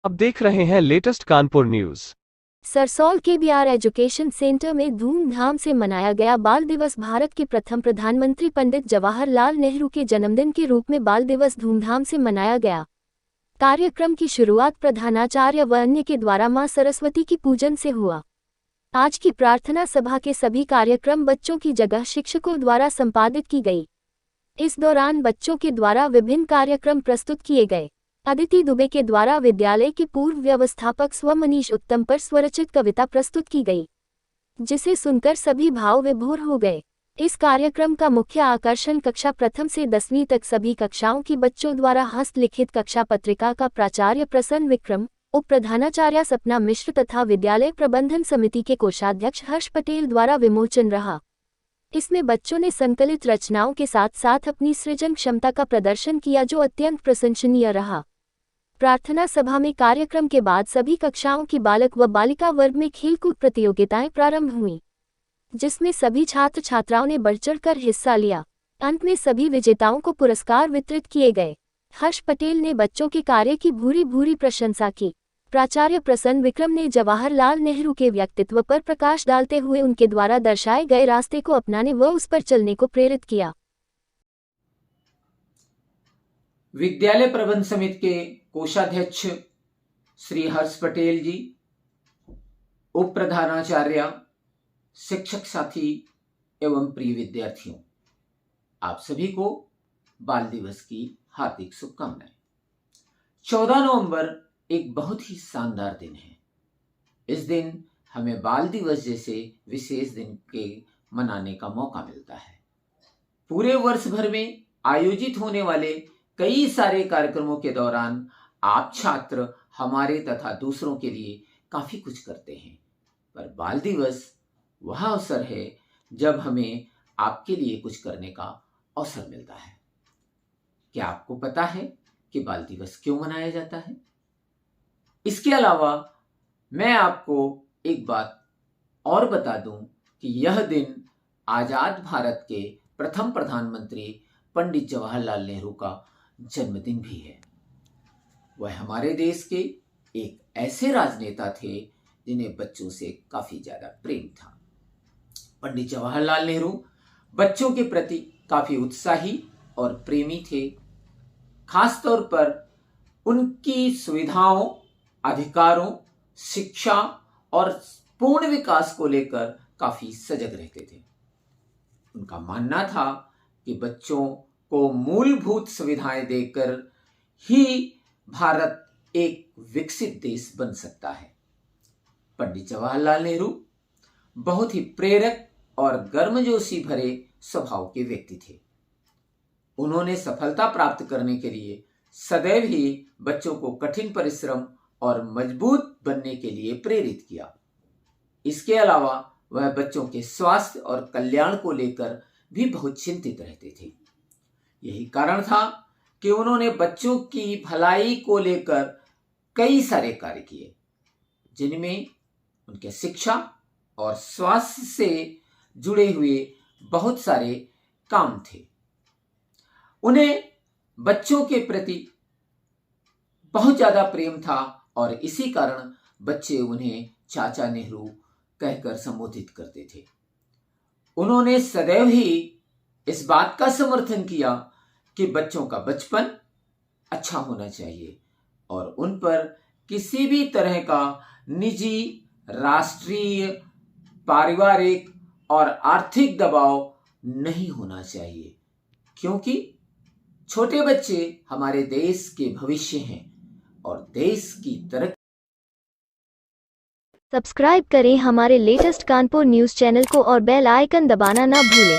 आप देख रहे हैं लेटेस्ट कानपुर न्यूज। सरसौल के बीआर एजुकेशन सेंटर में धूमधाम से मनाया गया बाल दिवस। भारत के प्रथम प्रधानमंत्री पंडित जवाहरलाल नेहरू के जन्मदिन के रूप में बाल दिवस धूमधाम से मनाया गया। कार्यक्रम की शुरुआत प्रधानाचार्य व अन्य के द्वारा मां सरस्वती की पूजन से हुआ। आज की प्रार्थना सभा के सभी कार्यक्रम बच्चों की जगह शिक्षकों द्वारा संपादित की गई। इस दौरान बच्चों के द्वारा विभिन्न कार्यक्रम प्रस्तुत किए गए। अदिति दुबे के द्वारा विद्यालय के पूर्व व्यवस्थापक स्व मनीष उत्तम पर स्वरचित कविता प्रस्तुत की गई, जिसे सुनकर सभी भाव विभोर हो गए। इस कार्यक्रम का मुख्य आकर्षण कक्षा प्रथम से 10वीं तक सभी कक्षाओं की बच्चों द्वारा हस्तलिखित कक्षा पत्रिका का प्राचार्य प्रसन्न विक्रम, उप प्रधानाचार्य सपना मिश्र तथा विद्यालय प्रबंधन समिति के कोषाध्यक्ष हर्ष पटेल द्वारा विमोचन रहा। इसमें बच्चों ने संकलित रचनाओं के साथ साथ अपनी सृजन क्षमता का प्रदर्शन किया, जो अत्यंत प्रशंसनीय रहा। प्रार्थना सभा में कार्यक्रम के बाद सभी कक्षाओं की बालक व बालिका वर्ग में खेलकूद प्रतियोगिताएं प्रारंभ हुईं, जिसमें सभी छात्र छात्राओं ने बढ़-चढ़कर हिस्सा लिया। अंत में सभी विजेताओं को पुरस्कार वितरित किए गए। हर्ष पटेल ने बच्चों के कार्य की भूरी प्रशंसा की। प्राचार्य प्रसन्न विक्रम ने जवाहरलाल नेहरू के व्यक्तित्व पर प्रकाश डालते हुए उनके द्वारा दर्शाए गए रास्ते को अपनाने व उस पर चलने को प्रेरित किया। विद्यालय प्रबंधन समिति के कोषाध्यक्ष श्री हर्ष पटेल जी, उप प्रधानाचार्य, शिक्षक साथी एवं प्रिय विद्यार्थियों, आप सभी को बाल दिवस की हार्दिक शुभकामनाएं। 14 नवंबर एक बहुत ही शानदार दिन है। इस दिन हमें बाल दिवस जैसे विशेष दिन के मनाने का मौका मिलता है। पूरे वर्ष भर में आयोजित होने वाले कई सारे कार्यक्रमों के दौरान आप छात्र हमारे तथा दूसरों के लिए काफी कुछ करते हैं, पर बाल दिवस वह अवसर है जब हमें आपके लिए कुछ करने का अवसर मिलता है। क्या आपको पता है कि बाल दिवस क्यों मनाया जाता है? इसके अलावा मैं आपको एक बात और बता दूं कि यह दिन आजाद भारत के प्रथम प्रधानमंत्री पंडित जवाहरलाल नेहरू का जन्मदिन भी है। वह हमारे देश के एक ऐसे राजनेता थे जिन्हें बच्चों से काफी ज्यादा प्रेम था। पंडित जवाहरलाल नेहरू बच्चों के प्रति काफी उत्साही और प्रेमी थे। खासतौर पर उनकी सुविधाओं, अधिकारों, शिक्षा और पूर्ण विकास को लेकर काफी सजग रहते थे। उनका मानना था कि बच्चों को मूलभूत सुविधाएं देकर ही भारत एक विकसित देश बन सकता है। पंडित जवाहरलाल नेहरू बहुत ही प्रेरक और गर्मजोशी भरे स्वभाव के व्यक्ति थे। उन्होंने सफलता प्राप्त करने के लिए सदैव ही बच्चों को कठिन परिश्रम और मजबूत बनने के लिए प्रेरित किया। इसके अलावा वह बच्चों के स्वास्थ्य और कल्याण को लेकर भी बहुत चिंतित रहते थे। यही कारण था कि उन्होंने बच्चों की भलाई को लेकर कई सारे कार्य किए, जिनमें उनके शिक्षा और स्वास्थ्य से जुड़े हुए बहुत सारे काम थे। उन्हें बच्चों के प्रति बहुत ज्यादा प्रेम था और इसी कारण बच्चे उन्हें चाचा नेहरू कहकर संबोधित करते थे। उन्होंने सदैव ही इस बात का समर्थन किया कि बच्चों का बचपन अच्छा होना चाहिए और उन पर किसी भी तरह का निजी, राष्ट्रीय, पारिवारिक और आर्थिक दबाव नहीं होना चाहिए, क्योंकि छोटे बच्चे हमारे देश के भविष्य हैं और देश की तरक्की। सब्सक्राइब करें हमारे लेटेस्ट कानपुर न्यूज़ चैनल को और बेल आइकन दबाना ना भूलें।